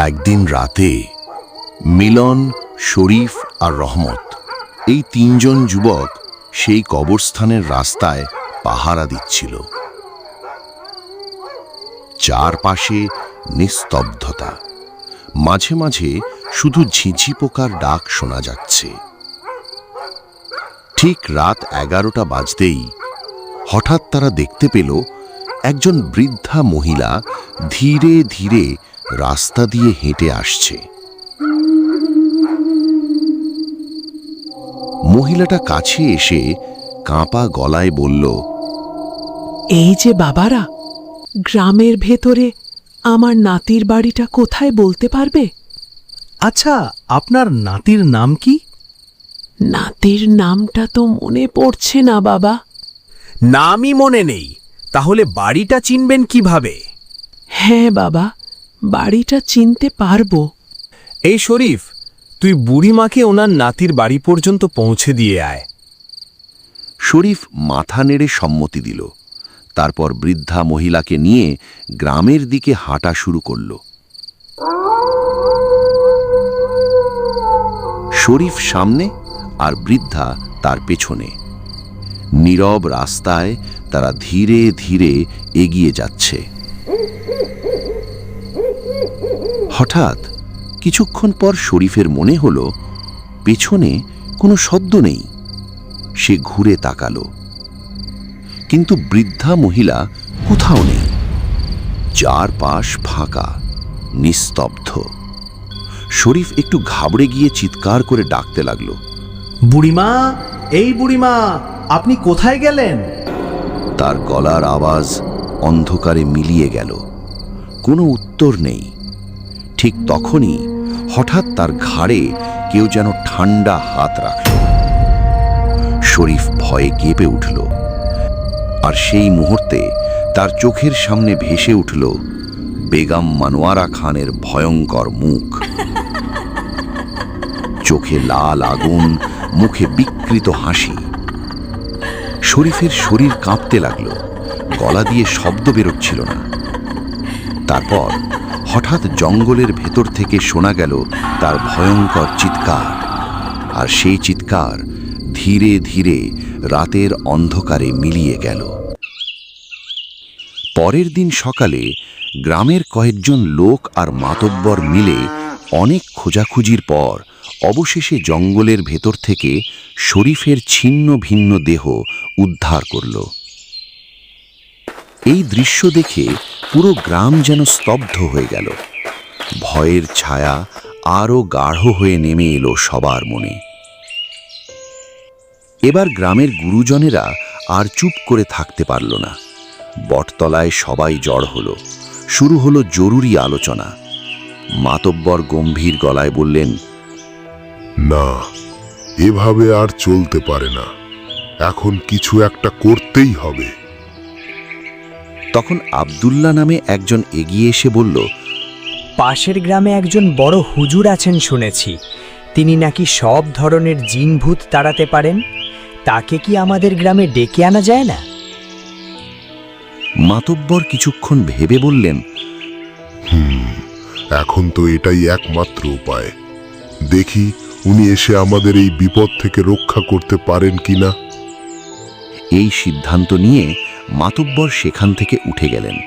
একদিন রাতে মিলন, শরীফ আর রহমত এই তিনজন যুবক সেই কবরস্থানের রাস্তায় পাহারা দিচ্ছিল। চারপাশে নিস্তব্ধতা, মাঝে মাঝে শুধু ঝিঝি পোকার ডাক শোনা যাচ্ছে। ঠিক রাত 11টা বাজতেই হঠাৎ তারা দেখতে পেল একজন বৃদ্ধা মহিলা ধীরে ধীরে রাস্তা দিয়ে হেঁটে আসছে। মহিলাটা কাছে এসে কাঁপা গলায় বলল, এই যে বাবারা, গ্রামের ভেতরে আমার নাতির বাড়িটা কোথায় বলতে পারবে? আচ্ছা, আপনার নাতির নাম কি? নাতির নামটা তো মনে পড়ছে না বাবা। নামই মনে নেই, তাহলে বাড়িটা চিনবেন কিভাবে? হ্যাঁ বাবা, বাড়িটা চিনতে পারবো। এই শরীফ, তুই বুড়িমাকে ওনার নাতির বাড়ি পর্যন্ত পৌঁছে দিয়ে আয়। শরীফ মাথা নেড়ে সম্মতি দিল। তারপর বৃদ্ধা মহিলাকে নিয়ে গ্রামের দিকে হাঁটা শুরু করল। শরীফ সামনে আর বৃদ্ধা তার পেছনে। নীরব রাস্তায় তারা ধীরে ধীরে এগিয়ে যাচ্ছে। হঠাৎ কিছুক্ষণ পর শরীফের মনে হল পেছনে কোনো শব্দ নেই। সে ঘুরে তাকালো, কিন্তু বৃদ্ধা মহিলা কোথাও নেই। চারপাশ ফাঁকা, নিস্তব্ধ। শরীফ একটু ঘাবড়ে গিয়ে চিৎকার করে ডাকতে লাগলো, বুড়িমা, এই বুড়িমা, আপনি কোথায় গেলেন? তার গলার আওয়াজ অন্ধকারে মিলিয়ে গেল। কোনো উত্তর নেই। ঠিক তখনই হঠাৎ তার ঘাড়ে কেউ যেন ঠান্ডা হাত রাখল। শরীফ ভয়ে কেঁপে উঠল, আর সেই মুহূর্তে তার চোখের সামনে ভেসে উঠল বেগম মনোয়ারা খানের ভয়ঙ্কর মুখ। চোখে লাল আগুন, মুখে বিকৃত হাসি। শরীফের শরীর কাঁপতে লাগল, গলা দিয়ে শব্দ বেরোচ্ছিল না। তারপর হঠাৎ জঙ্গলের ভেতর থেকে শোনা গেল তার ভয়ঙ্কর চিৎকার, আর সেই চিৎকার ধীরে ধীরে রাতের অন্ধকারে মিলিয়ে গেল। পরের দিন সকালে গ্রামের কয়েকজন লোক আর মাতব্বর মিলে অনেক খোঁজাখুঁজির পর অবশেষে জঙ্গলের ভেতর থেকে শরীফের ছিন্ন ভিন্ন দেহ উদ্ধার করল। এই দৃশ্য দেখে পুরো গ্রাম যেন স্তব্ধ হয়ে গেল। ভয়ের ছায়া আরও গাঢ় হয়ে নেমে এলো সবার মনে। এবার গ্রামের গুরুজনেরা আর চুপ করে থাকতে পারল না। বটতলায় সবাই জড় হলো। শুরু হলো জরুরি আলোচনা। মাতব্বর গম্ভীর গলায় বললেন, না, এভাবে আর চলতে পারে না। এখন কিছু একটা করতেই হবে। তখন আব্দুল্লাহ নামে একজন এগিয়ে এসে বলল, পাশের গ্রামে একজন বড় হুজুর আছেন শুনেছি। তিনি নাকি সব ধরনের জিনভূত তাড়াতে পারেন। তাকে কি আমাদের গ্রামে ডেকে আনা যায় না? মাতব্বর কিছুক্ষণ ভেবে বললেন, এখন তো এটাই একমাত্র উপায়। দেখি উনি এসে আমাদের এই বিপদ থেকে রক্ষা করতে পারেন কিনা। এই সিদ্ধান্ত নিয়ে মাতব্বর সেখান থেকে উঠে গেলেন।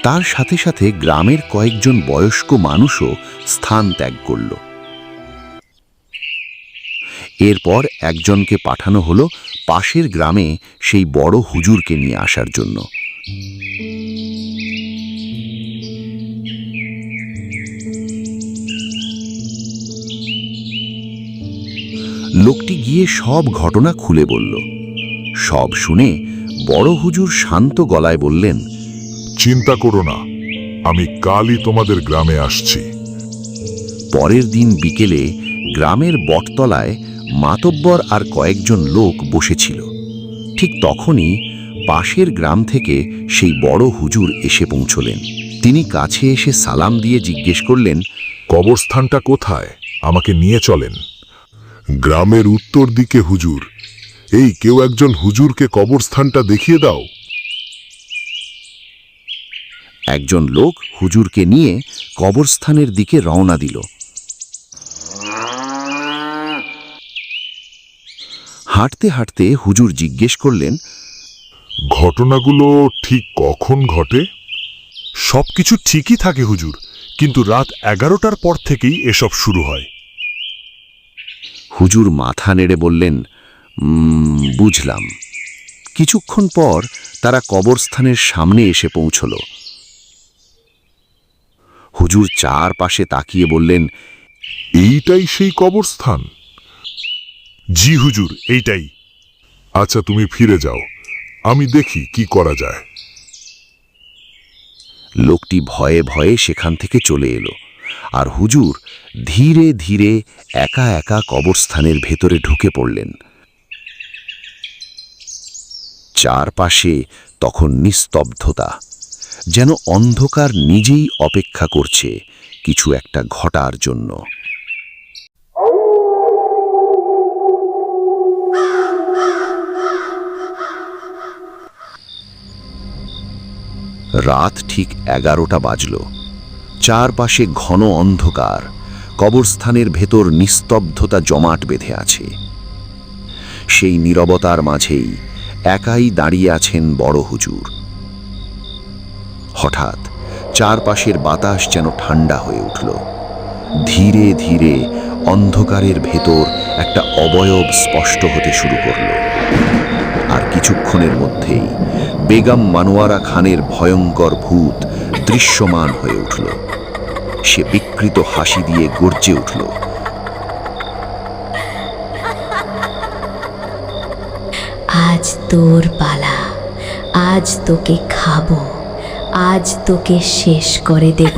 তার সাথে সাথে গ্রামের কয়েকজন বয়স্ক মানুষও স্থান ত্যাগ করল। এরপর একজনকে পাঠানো হলো পাশের গ্রামে সেই বড় হুজুরকে নিয়ে আসার জন্য। লোকটি গিয়ে সব ঘটনা খুলে বলল। সব শুনে বড় হুজুর শান্ত গলায় বললেন, চিন্তা করো না, আমি কালই তোমাদের গ্রামে আসছি। পরের দিন বিকেলে গ্রামের বটতলায় মাতব্বর আর কয়েকজন লোক বসেছিল। ঠিক তখনই পাশের গ্রাম থেকে সেই বড় হুজুর এসে পৌঁছলেন। তিনি কাছে এসে সালাম দিয়ে জিজ্ঞেস করলেন, কবরস্থানটা কোথায়? আমাকে নিয়ে চলেন। গ্রামের উত্তর দিকে হুজুর। এই কেউ একজন হুজুরকে কবরস্থানটা দেখিয়ে দাও। একজন লোক হুজুরকে নিয়ে কবরস্থানের দিকে রওনা দিল। হাঁটতে হাঁটতে হুজুর জিজ্ঞেস করলেন, ঘটনাগুলো ঠিক কখন ঘটে? সবকিছু ঠিকই থাকে হুজুর, কিন্তু রাত 11টার পর থেকেই এসব শুরু হয়। হুজুর মাথা নেড়ে বললেন, বুঝলাম। কিছুক্ষণ পর তারা কবরস্থানের সামনে এসে পৌঁছল। হুজুর চারপাশে তাকিয়ে বললেন, এইটাই সেই কবরস্থান? জি হুজুর, এইটাই। আচ্ছা, তুমি ফিরে যাও, আমি দেখি কি করা যায়। লোকটি ভয়ে ভয়ে সেখান থেকে চলে এলো, আর হুজুর ধীরে ধীরে একা একা কবরস্থানের ভেতরে ঢুকে পড়লেন। চারপাশে তখন নিস্তব্ধতা, যেন অন্ধকার নিজেই অপেক্ষা করছে কিছু একটা ঘটার জন্য। রাত ঠিক 11টা বাজল। চারপাশে ঘন অন্ধকার, কবরস্থানের ভেতর নিস্তব্ধতা জমাট বেঁধে আছে। সেই নীরবতার মাঝেই একাই দাঁড়িয়ে আছেন বড় হুজুর। হঠাৎ চারপাশের বাতাস যেন ঠান্ডা হয়ে উঠল। ধীরে ধীরে অন্ধকারের ভেতর একটা অবয়ব স্পষ্ট হতে শুরু করল, আর কিছুক্ষণের মধ্যেই বেগম মানোয়ারা খানের ভয়ঙ্কর ভূত দৃশ্যমান হয়ে উঠল। সে বিকৃত হাসি দিয়ে গর্জে উঠল, আজ তোর পালা, আজ তোকে খাবো, আজ তোকে শেষ করে দেব।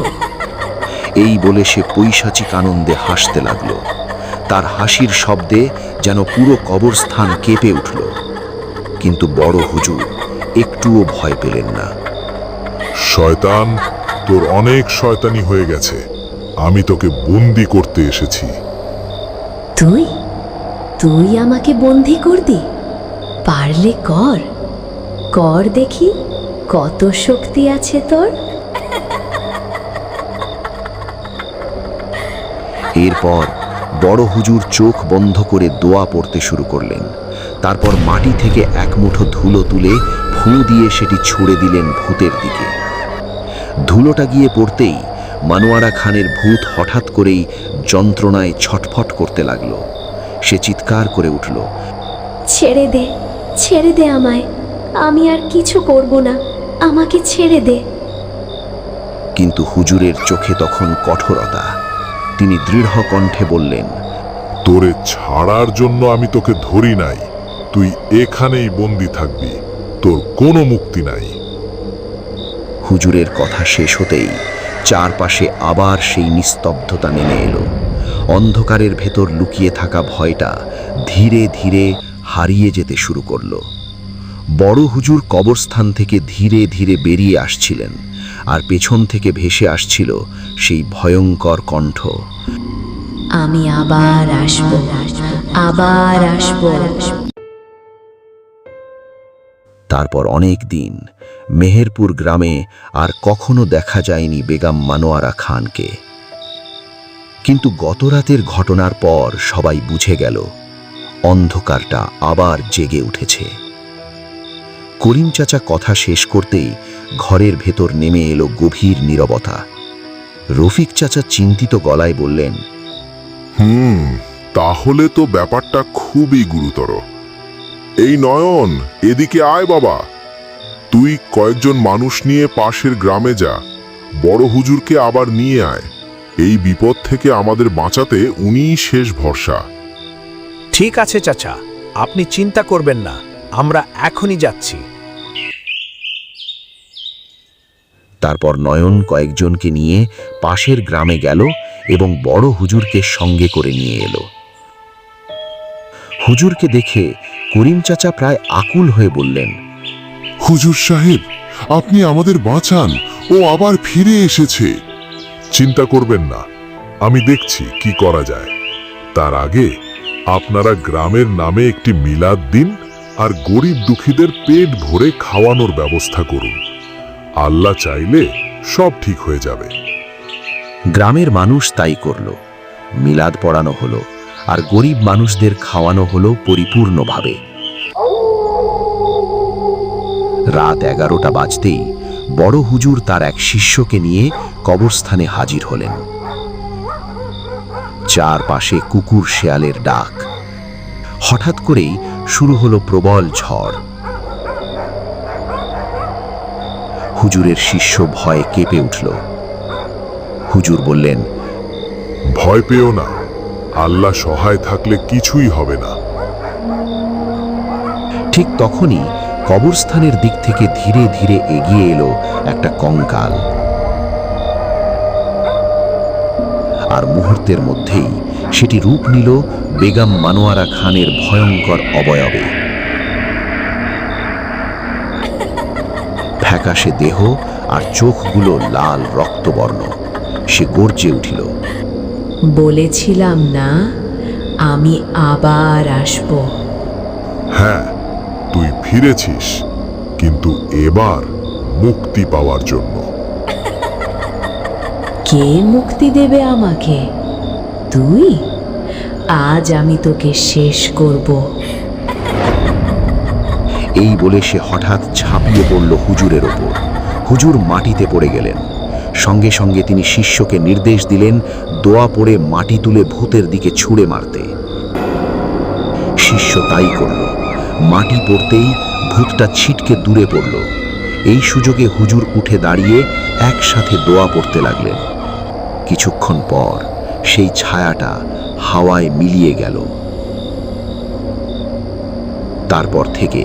এই বলে সে পৈশাচিক আনন্দে হাসতে লাগল। তার হাসির শব্দে যেন পুরো কবরস্থান কেঁপে উঠল। কিন্তু বড় হুজুর একটুও ভয় পেলেন না। শয়তান, তোর অনেক শয়তানি হয়ে গেছে, আমি তোকে বন্দি করতে এসেছি। তুই তুই আমাকে বন্দি করবি? পারলে কর, কর দেখি কত শক্তি আছে তোর। এরপর বড় হুজুর চোখ বন্ধ করে দোয়া পড়তে শুরু করলেন। তারপর মাটি থেকে এক মুঠো ধুলো তুলে ফুঁ দিয়ে সেটি ছুঁড়ে দিলেন ভূতের দিকে। ধুলোটা গিয়ে পড়তেই মানোয়ারা খানের ভূত হঠাৎ করেই যন্ত্রণায় ছটফট করতে লাগলো। সে চিৎকার করে উঠল, ছেড়ে দে, ছেড়ে দে আমায়, আমি আর কিছু করব না, আমাকে ছেড়ে দে। কিন্তু হুজুরের চোখে তখন কঠোরতা। তিনি দৃঢ় কণ্ঠে বললেন, তোরে ছাড়ার জন্য আমি তোকে ধরি নাই, তুই এখানেই বন্দি থাকবি, তোর কোনো মুক্তি নাই। হুজুরের কথা শেষ হতেই চারপাশে আবার সেই নিস্তব্ধতা নেমে এলো। অন্ধকারের ভেতর লুকিয়ে থাকা ভয়টা ধীরে ধীরে হারিয়ে যেতে শুরু করল। বড় হুজুর কবরস্থান থেকে ধীরে ধীরে বেরিয়ে আসছিলেন, আর পেছন থেকে ভেসে আসছিল সেই ভয়ঙ্কর কণ্ঠ, আমি আবার আসবো, আবার আসবো। তারপর অনেক দিন মেহেরপুর গ্রামে আর কখনো দেখা যায়নি বেগম মানোয়ারা খানকে। কিন্তু গতরাতের ঘটনার পর সবাই বুঝে গেল অন্ধকারটা আবার জেগে উঠেছে। করিম চাচা কথা শেষ করতেই ঘরের ভেতর নেমে এলো গভীর নীরবতা। রফিক চাচা চিন্তিত গলায় বললেন, তাহলে তো ব্যাপারটা খুবই গুরুতর। এই নয়ন, এদিকে আয় বাবা, তুই কয়েকজন মানুষ নিয়ে পাশের গ্রামে যা, বড় হুজুরকে আবার নিয়ে আয়। এই বিপদ থেকে আমাদের বাঁচাতে উনিই শেষ ভরসা। ঠিক আছে চাচা, আপনি চিন্তা করবেন না, আমরা এখনই যাচ্ছি। তারপর নয়ন কয়েকজনকে নিয়ে পাশের গ্রামে গেল এবং বড় হুজুরকে সঙ্গে করে নিয়ে এলো। হুজুরকে দেখে করিম চাচা প্রায় আকুল হয়ে বললেন, হুজুর সাহেব, আপনি আমাদের বাঁচান, ও আবার ফিরে এসেছে। চিন্তা করবেন না, আমি দেখছি কি করা যায়। তার আগে আপনারা গ্রামের নামে একটি মিলাদ দিন আর গরিব দুঃখীদের পেট ভরে খাওয়ানোর ব্যবস্থা করুন। আল্লাহ চাইলে সব ঠিক হয়ে যাবে। গ্রামের মানুষ তাই করল। মিলাদ পড়ানো হলো আর গরিব মানুষদের খাওয়ানো হলো পরিপূর্ণভাবে। রাত 11টা বাজতেই বড় হুজুর তার এক শিষ্যকে নিয়ে কবরস্থানে হাজির হলেন। চারপাশে কুকুর শেয়ালের ডাক। হঠাৎ করেই শুরু হলো প্রবল ঝড়। হুজুরের শিষ্য ভয়ে কেঁপে উঠল। হুজুর বললেন, ভয় পেও না, আল্লাহ সহায় থাকলে কিছুই হবে না। ঠিক তখনই কবরস্থানের দিক থেকে ধীরে ধীরে এগিয়ে এলো একটা কঙ্কাল। আর মুহূর্তের মধ্যেই সেটি রূপ নিল বেগম মানোয়ারা খানের ভয়ঙ্কর অবয়বে। ফ্যাকাশে দেহ আর চোখগুলো লাল রক্তবর্ণ। সে গর্জে উঠিল, বলেছিলাম না আমি আবার আসব। হ্যাঁ, তুই ফিরেছিস, কিন্তু এবার মুক্তি পাওয়ার জন্য। কে মুক্তি দেবে আমাকে? তুই? আজ আমি তোকে শেষ করব। এই বলে সে হঠাৎ ঝাঁপিয়ে পড়ল হুজুরের ওপর। হুজুর মাটিতে পড়ে গেলেন। সঙ্গে সঙ্গে তিনি শিষ্যকে নির্দেশ দিলেন দোয়া পড়ে মাটি তুলে ভূতের দিকে ছুঁড়ে মারতে। শিষ্য তাই করল। মাটি পড়তেই ভূতটা ছিটকে দূরে পড়ল। এই সুযোগে হুজুর উঠে দাঁড়িয়ে একসাথে দোয়া পড়তে লাগলেন। কিছুক্ষণ পর সেই ছায়াটা হাওয়ায় মিলিয়ে গেল। তারপর থেকে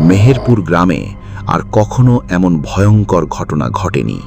মেহেরপুর গ্রামে আর কখনো এমন ভয়ঙ্কর ঘটনা ঘটেনি।